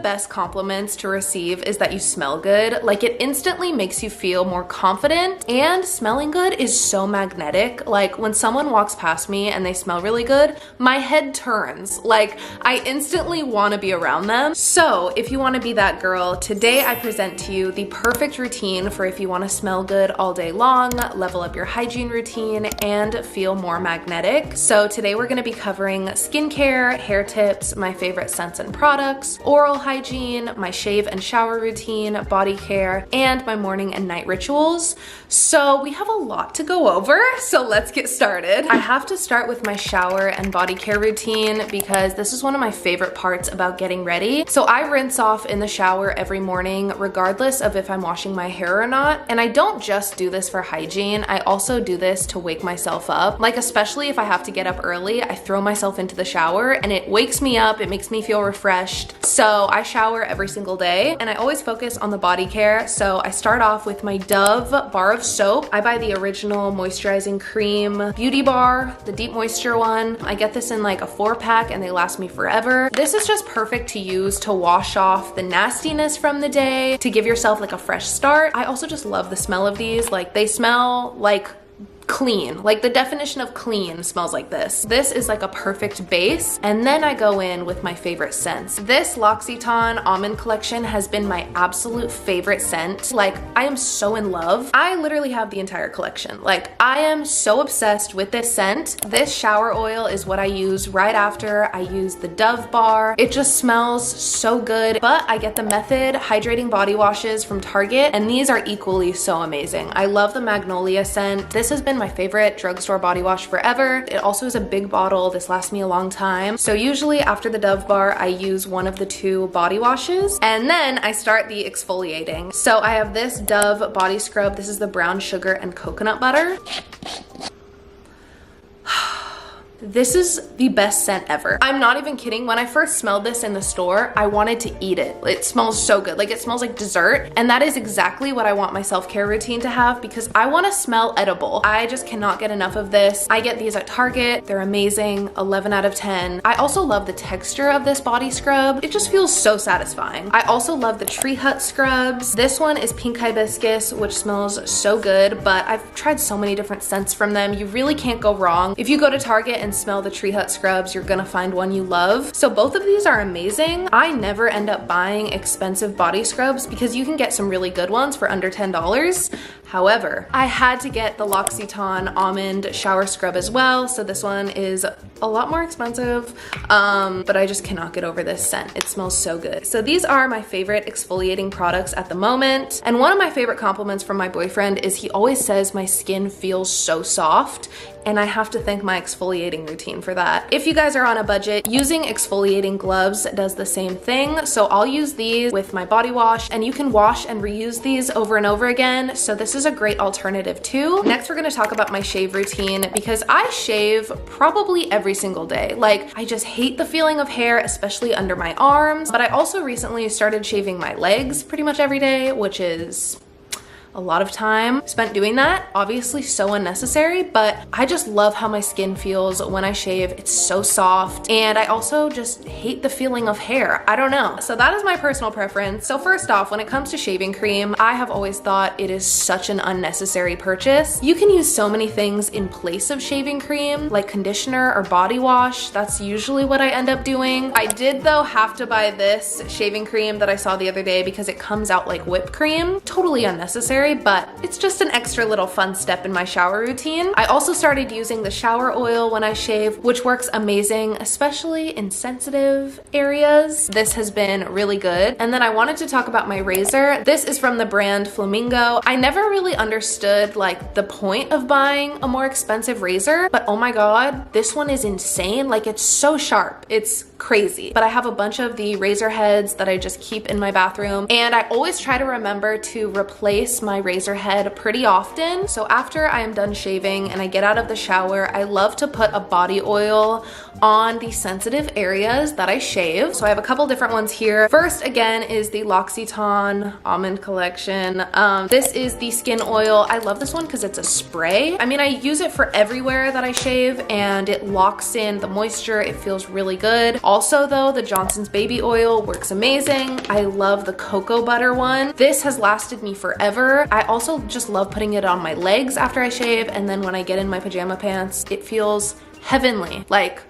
Best compliments to receive is that you smell good. Like, it instantly makes you feel more confident, and smelling good is so magnetic. Like, when someone walks past me and they smell really good, my head turns. Like, I instantly want to be around them. So if you want to be that girl, today I present to you the perfect routine for if you want to smell good all day long, level up your hygiene routine, and feel more magnetic. So today we're going to be covering skincare, hair tips, my favorite scents and products, oral hygiene, my shave and shower routine, body care, and my morning and night rituals. So we have a lot to go over, so let's get started. I have to start with my shower and body care routine because this is one of my favorite parts about getting ready. So I rinse off in the shower every morning, regardless of if I'm washing my hair or not. And I don't just do this for hygiene, I also do this to wake myself up. Like, especially if I have to get up early, I throw myself into the shower and it wakes me up, it makes me feel refreshed. So I shower every single day, and I always focus on the body care. So I start off with my Dove bar of soap. I buy the original moisturizing cream beauty bar, the deep moisture one. I get this in like a 4-pack and they last me forever. This is just perfect to use to wash off the nastiness from the day, to give yourself like a fresh start. I also just love the smell of these. Like, they smell like clean. Like, the definition of clean smells like this. This is like a perfect base. And then I go in with my favorite scents. This L'Occitane Almond Collection has been my absolute favorite scent. Like, I am so in love. I literally have the entire collection. Like, I am so obsessed with this scent. This shower oil is what I use right after I use the Dove bar. It just smells so good. But I get the Method hydrating body washes from Target, and these are equally so amazing. I love the Magnolia scent. This has been my favorite drugstore body wash forever. It also is a big bottle. This lasts me a long time. So usually after the Dove bar, I use one of the 2 body washes, and then I start the exfoliating. So I have this Dove body scrub. This is the brown sugar and coconut butter. This is the best scent ever. I'm not even kidding. When I first smelled this in the store, I wanted to eat it. It smells so good. Like, it smells like dessert. And that is exactly what I want my self-care routine to have, because I want to smell edible. I just cannot get enough of this. I get these at Target. They're amazing. 11 out of 10. I also love the texture of this body scrub. It just feels so satisfying. I also love the Tree Hut scrubs. This one is pink hibiscus, which smells so good, but I've tried so many different scents from them. You really can't go wrong. If you go to Target and smell the Tree Hut scrubs, you're gonna find one you love. So both of these are amazing. I never end up buying expensive body scrubs because you can get some really good ones for under $10. However, I had to get the L'Occitane Almond Shower Scrub as well. So this one is a lot more expensive, but I just cannot get over this scent. It smells so good. So these are my favorite exfoliating products at the moment. And one of my favorite compliments from my boyfriend is he always says my skin feels so soft, and I have to thank my exfoliating routine for that. If you guys are on a budget, using exfoliating gloves does the same thing. So I'll use these with my body wash, and you can wash and reuse these over and over again. So this is a great alternative too. Next, we're gonna talk about my shave routine, because I shave probably every single day. Like, I just hate the feeling of hair, especially under my arms. But I also recently started shaving my legs pretty much every day, which is a lot of time spent doing that. Obviously so unnecessary, but I just love how my skin feels when I shave. It's so soft, and I also just hate the feeling of hair. I don't know. So that is my personal preference. So first off, when it comes to shaving cream, I have always thought it is such an unnecessary purchase. You can use so many things in place of shaving cream, like conditioner or body wash. That's usually what I end up doing. I did though have to buy this shaving cream that I saw the other day because it comes out like whipped cream. Totally unnecessary, but it's just an extra little fun step in my shower routine. I also started using the shower oil when I shave, which works amazing, especially in sensitive areas. This has been really good. And then I wanted to talk about my razor. This is from the brand Flamingo. I never really understood like the point of buying a more expensive razor, but oh my god, this one is insane. Like, it's so sharp. It's crazy. But I have a bunch of the razor heads that I just keep in my bathroom, and I always try to remember to replace my razor head pretty often. So after I am done shaving and I get out of the shower, I love to put a body oil on the sensitive areas that I shave. So I have a couple different ones here. First, again, is the L'Occitane Almond Collection. This is the skin oil. I love this one because it's a spray. I mean, I use it for everywhere that I shave and it locks in the moisture. It feels really good. Also though, the Johnson's baby oil works amazing. I love the cocoa butter one. This has lasted me forever. I also just love putting it on my legs after I shave, and then when I get in my pajama pants, it feels heavenly. Like,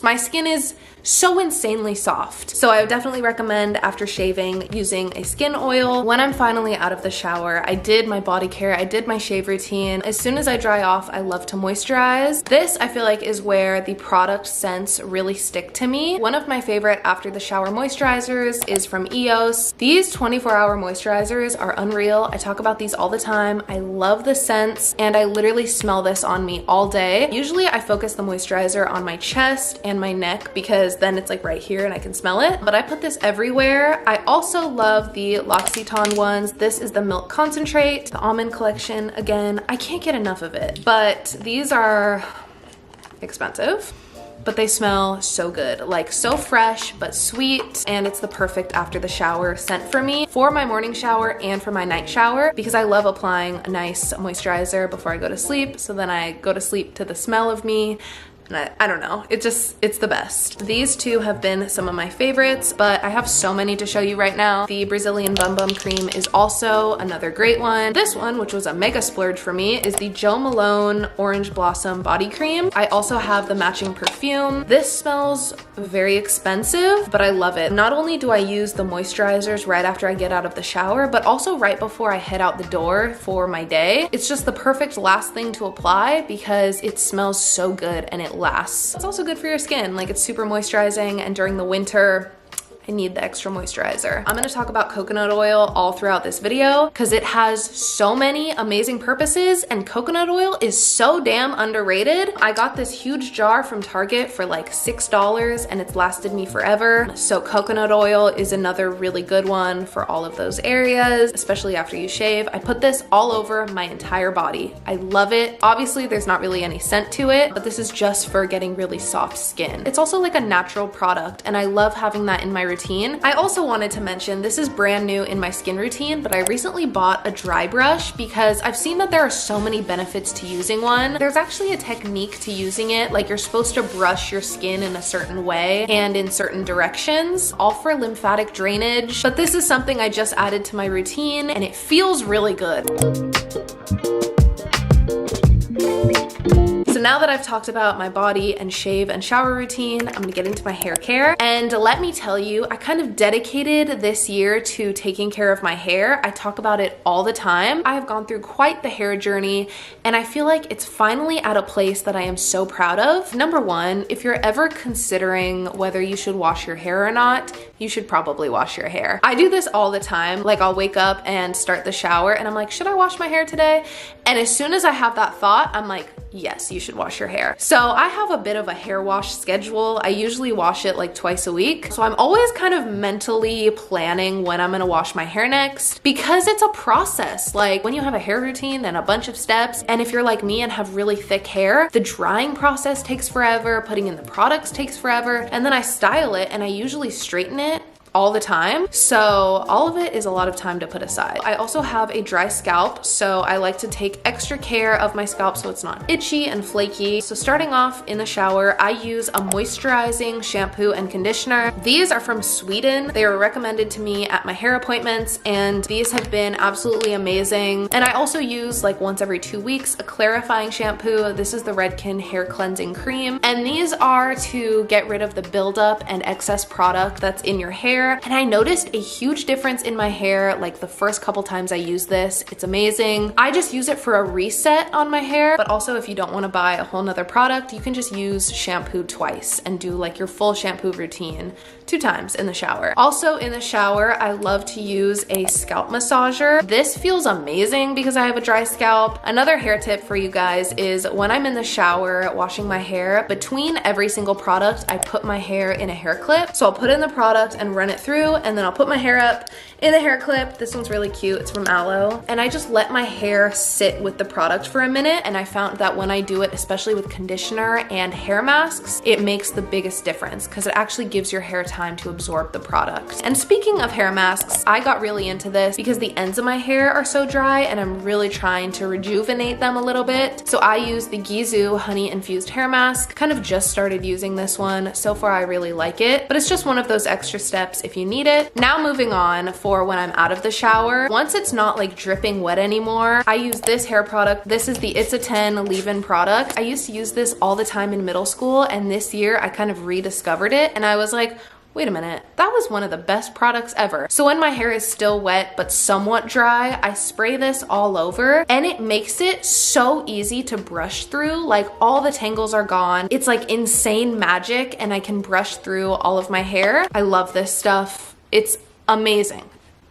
my skin is so insanely soft. So I would definitely recommend after shaving using a skin oil. When I'm finally out of the shower, I did my body care, I did my shave routine. As soon as I dry off, I love to moisturize. This I feel like is where the product scents really stick to me. One of my favorite after the shower moisturizers is from EOS. These 24-hour moisturizers are unreal. I talk about these all the time. I love the scents and I literally smell this on me all day. Usually I focus the moisturizer on my chest and my neck because then it's like right here and I can smell it, but I put this everywhere. I also love the L'Occitane ones. This is the milk concentrate, the almond collection. Again, I can't get enough of it, but these are expensive, but they smell so good, like so fresh but sweet, and it's the perfect after the shower scent for me for my morning shower and for my night shower because I love applying a nice moisturizer before I go to sleep, so then I go to sleep to the smell of me. I don't know, it's the best. These two have been some of my favorites, but I have so many to show you right now. The Brazilian Bum Bum Cream is also another great one. This one, which was a mega splurge for me, is the Jo Malone Orange Blossom Body Cream. I also have the matching perfume. This smells very expensive, but I love it. Not only do I use the moisturizers right after I get out of the shower, but also right before I head out the door for my day. It's just the perfect last thing to apply because it smells so good and it lasts. It's also good for your skin. Like, it's super moisturizing, and during the winter, I need the extra moisturizer. I'm gonna talk about coconut oil all throughout this video because it has so many amazing purposes and coconut oil is so damn underrated. I got this huge jar from Target for like $6 and it's lasted me forever. So coconut oil is another really good one for all of those areas, especially after you shave. I put this all over my entire body. I love it. Obviously, there's not really any scent to it, but this is just for getting really soft skin. It's also like a natural product and I love having that in my routine. I also wanted to mention, this is brand new in my skin routine, but I recently bought a dry brush because I've seen that there are so many benefits to using one. There's actually a technique to using it, like you're supposed to brush your skin in a certain way and in certain directions, all for lymphatic drainage. But this is something I just added to my routine and it feels really good. So now that I've talked about my body and shave and shower routine, I'm gonna get into my hair care. And let me tell you, I kind of dedicated this year to taking care of my hair. I talk about it all the time. I have gone through quite the hair journey and I feel like it's finally at a place that I am so proud of. Number one, if you're ever considering whether you should wash your hair or not, you should probably wash your hair. I do this all the time. Like, I'll wake up and start the shower and I'm like, should I wash my hair today? And as soon as I have that thought, I'm like, yes, you should wash your hair. So I have a bit of a hair wash schedule. I usually wash it like twice a week. So I'm always kind of mentally planning when I'm gonna wash my hair next because it's a process. Like, when you have a hair routine and a bunch of steps, and if you're like me and have really thick hair, the drying process takes forever, putting in the products takes forever, and then I style it and I usually straighten it all the time. So all of it is a lot of time to put aside. I also have a dry scalp, so I like to take extra care of my scalp so it's not itchy and flaky. So starting off in the shower, I use a moisturizing shampoo and conditioner. These are from Sweden. They were recommended to me at my hair appointments and these have been absolutely amazing. And I also use, like, once every 2 weeks, a clarifying shampoo. This is the Redken Hair Cleansing Cream. And these are to get rid of the buildup and excess product that's in your hair. And I noticed a huge difference in my hair like the first couple times I used this. It's amazing. I just use it for a reset on my hair, but also if you don't want to buy a whole nother product, you can just use shampoo twice and do like your full shampoo routine 2 times in the shower. Also in the shower, I love to use a scalp massager. This feels amazing because I have a dry scalp. Another hair tip for you guys is when I'm in the shower washing my hair, between every single product, I put my hair in a hair clip. So I'll put in the product and run it through, and then I'll put my hair up in the hair clip. This one's really cute. It's from Aloe. And I just let my hair sit with the product for a minute, and I found that when I do it, especially with conditioner and hair masks, it makes the biggest difference because it actually gives your hair time to absorb the product. And speaking of hair masks, I got really into this because the ends of my hair are so dry and I'm really trying to rejuvenate them a little bit. So I use the Gisou honey infused hair mask. Kind of just started using this one. So far I really like it, but it's just one of those extra steps if you need it. Now moving on for when I'm out of the shower. Once it's not like dripping wet anymore, I use this hair product. This is the It's a 10 leave-in product. I used to use this all the time in middle school, and this year I kind of rediscovered it and I was like, wait a minute, that was one of the best products ever. So when my hair is still wet but somewhat dry, I spray this all over and it makes it so easy to brush through. Like all the tangles are gone. It's like insane magic and I can brush through all of my hair. I love this stuff. It's amazing.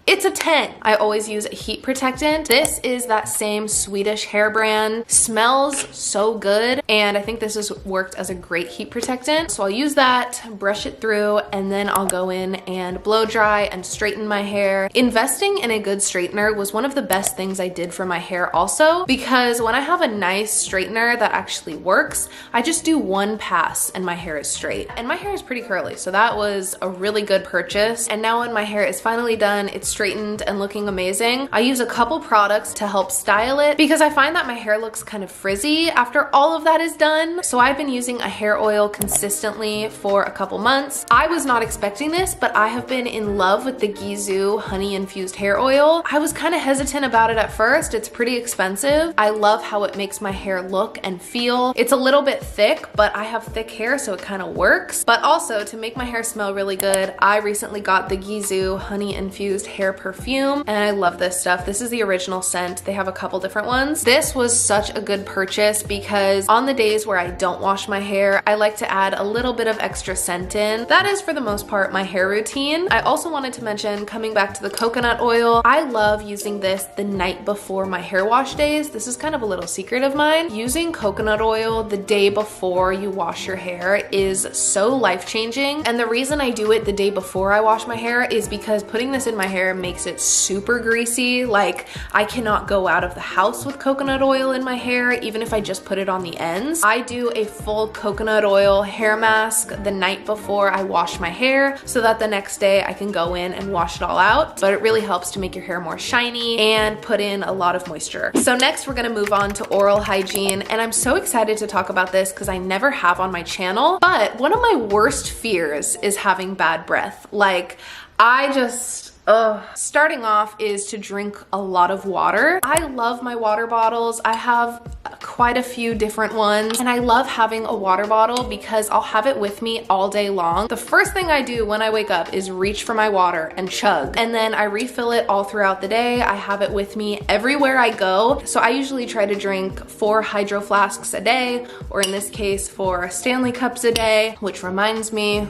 It's a 10. I always use a heat protectant. This is that same Swedish hair brand. Smells so good, and I think this has worked as a great heat protectant. So I'll use that, brush it through, and then I'll go in and blow dry and straighten my hair. Investing in a good straightener was one of the best things I did for my hair also, because when I have a nice straightener that actually works, I just do one pass and my hair is straight. And my hair is pretty curly, so that was a really good purchase. And now when my hair is finally done, it's straightened and looking amazing, I use a couple products to help style it because I find that my hair looks kind of frizzy after all of that is done. So I've been using a hair oil consistently for a couple months. I was not expecting this, but I have been in love with the Gisou honey infused hair oil. I was kind of hesitant about it at first. It's pretty expensive. I love how it makes my hair look and feel. It's a little bit thick, but I have thick hair, so it kind of works. But also to make my hair smell really good, I recently got the Gisou honey infused hair perfume, and I love this stuff. This is the original scent. They have a couple different ones. This was such a good purchase because on the days where I don't wash my hair, I like to add a little bit of extra scent in. That is for the most part my hair routine. I also wanted to mention, coming back to the coconut oil, I love using this the night before my hair wash days. This is kind of a little secret of mine. Using coconut oil the day before you wash your hair is so life-changing, and the reason I do it the day before I wash my hair is because putting this in my hair makes it super greasy. Like I cannot go out of the house with coconut oil in my hair, even if I just put it on the ends. I do a full coconut oil hair mask the night before I wash my hair so that the next day I can go in and wash it all out. But it really helps to make your hair more shiny and put in a lot of moisture. So next we're gonna move on to oral hygiene, and I'm so excited to talk about this because I never have on my channel, but one of my worst fears is having bad breath. Like I just, starting off is to drink a lot of water. I love my water bottles. I have quite a few different ones, and I love having a water bottle because I'll have it with me all day long. The first thing I do when I wake up is reach for my water and chug, and then I refill it all throughout the day. I have it with me everywhere I go. So I usually try to drink 4 hydro flasks a day, or in this case 4 Stanley cups a day, which reminds me,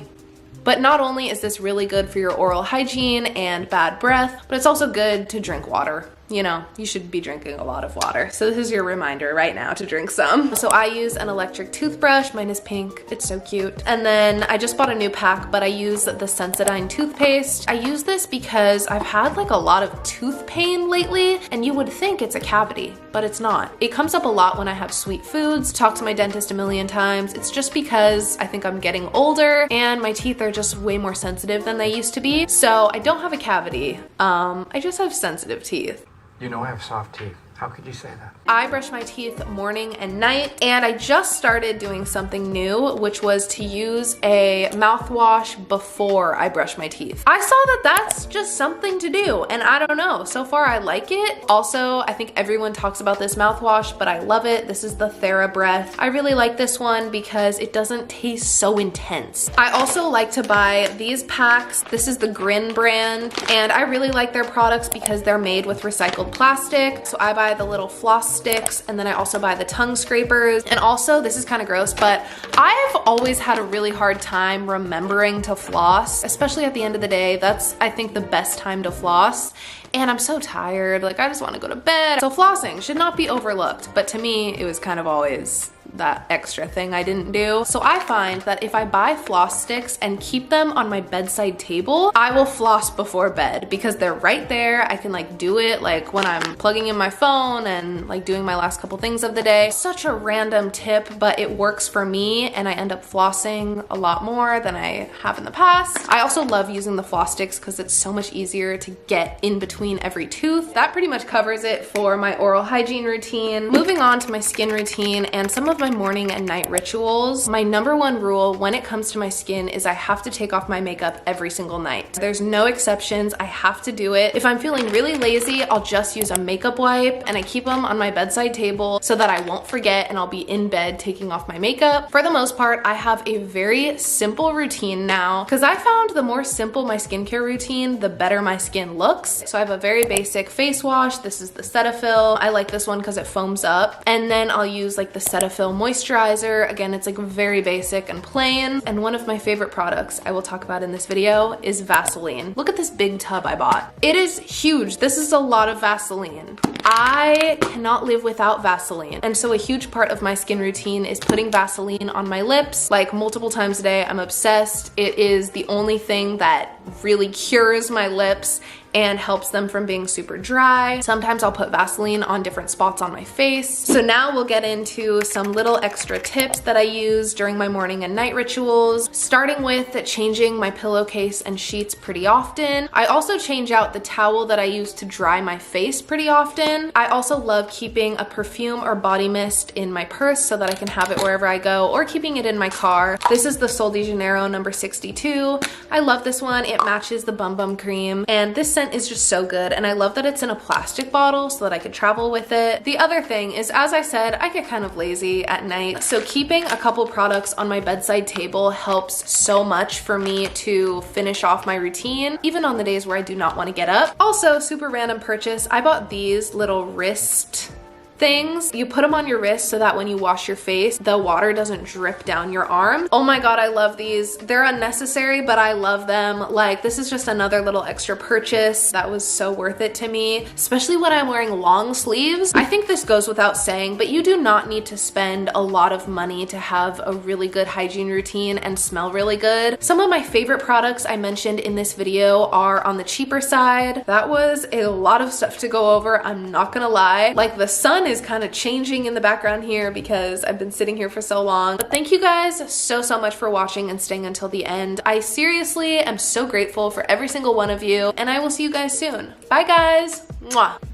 but not only is this really good for your oral hygiene and bad breath, but it's also good to drink water. You know, you should be drinking a lot of water. So this is your reminder right now to drink some. So I use an electric toothbrush. Mine is pink. It's so cute. And then I just bought a new pack, but I use the Sensodyne toothpaste. I use this because I've had like a lot of tooth pain lately, and you would think it's a cavity, but it's not. It comes up a lot when I have sweet foods. Talk to my dentist a million times. It's just because I think I'm getting older and my teeth are just way more sensitive than they used to be. So I don't have a cavity. I just have sensitive teeth. You know I have soft teeth. How could you say that? I brush my teeth morning and night, and I just started doing something new, which was to use a mouthwash before I brush my teeth. I saw that that's just something to do, and I don't know. So far, I like it. Also, I think everyone talks about this mouthwash, but I love it. This is the TheraBreath. I really like this one because it doesn't taste so intense. I also like to buy these packs. This is the Grin brand, and I really like their products because they're made with recycled plastic. So I buy the little floss sticks, and then I also buy the tongue scrapers. And also, this is kind of gross, but I've always had a really hard time remembering to floss, especially at the end of the day. That's, I think, the best time to floss. and I'm so tired. Like, I just want to go to bed. So flossing should not be overlooked, but to me, it was kind of always that extra thing I didn't do. So I find that if I buy floss sticks and keep them on my bedside table, I will floss before bed because they're right there. I can like do it like when I'm plugging in my phone and like doing my last couple things of the day. Such a random tip, but it works for me and I end up flossing a lot more than I have in the past. I also love using the floss sticks because it's so much easier to get in between every tooth. That pretty much covers it for my oral hygiene routine. Moving on to my skin routine and some of my morning and night rituals. My number one rule when it comes to my skin is I have to take off my makeup every single night. There's no exceptions. I have to do it. If I'm feeling really lazy, I'll just use a makeup wipe and I keep them on my bedside table so that I won't forget and I'll be in bed taking off my makeup. For the most part, I have a very simple routine now because I found the more simple my skincare routine, the better my skin looks. So I have a very basic face wash. This is the Cetaphil. I like this one because it foams up. And then I'll use like the Cetaphil moisturizer. Again, it's like very basic and plain. And one of my favorite products I will talk about in this video is Vaseline. Look at this big tub I bought. It is huge. This is a lot of Vaseline. I cannot live without Vaseline. And so a huge part of my skin routine is putting Vaseline on my lips like multiple times a day. I'm obsessed. It is the only thing that really cures my lips and helps them from being super dry. Sometimes I'll put Vaseline on different spots on my face. So now we'll get into some little extra tips that I use during my morning and night rituals, starting with changing my pillowcase and sheets pretty often. I also change out the towel that I use to dry my face pretty often. I also love keeping a perfume or body mist in my purse so that I can have it wherever I go, or keeping it in my car. This is the Sol de Janeiro number 62. I love this one. It matches the Bum Bum cream, and this scent is just so good, and I love that it's in a plastic bottle so that I could travel with it. The other thing is, as I said, I get kind of lazy at night, so keeping a couple products on my bedside table helps so much for me to finish off my routine, even on the days where I do not want to get up. Also, super random purchase, I bought these little wrist things. You put them on your wrist so that when you wash your face, the water doesn't drip down your arm. Oh my god, I love these. They're unnecessary, but I love them. Like, this is just another little extra purchase that was so worth it to me, especially when I'm wearing long sleeves. I think this goes without saying, but you do not need to spend a lot of money to have a really good hygiene routine and smell really good. Some of my favorite products I mentioned in this video are on the cheaper side. That was a lot of stuff to go over, I'm not gonna lie. Like, the sun is kind of changing in the background here because I've been sitting here for so long. But thank you guys so much for watching and staying until the end. I seriously am so grateful for every single one of you, and I will see you guys soon. Bye guys. Mwah.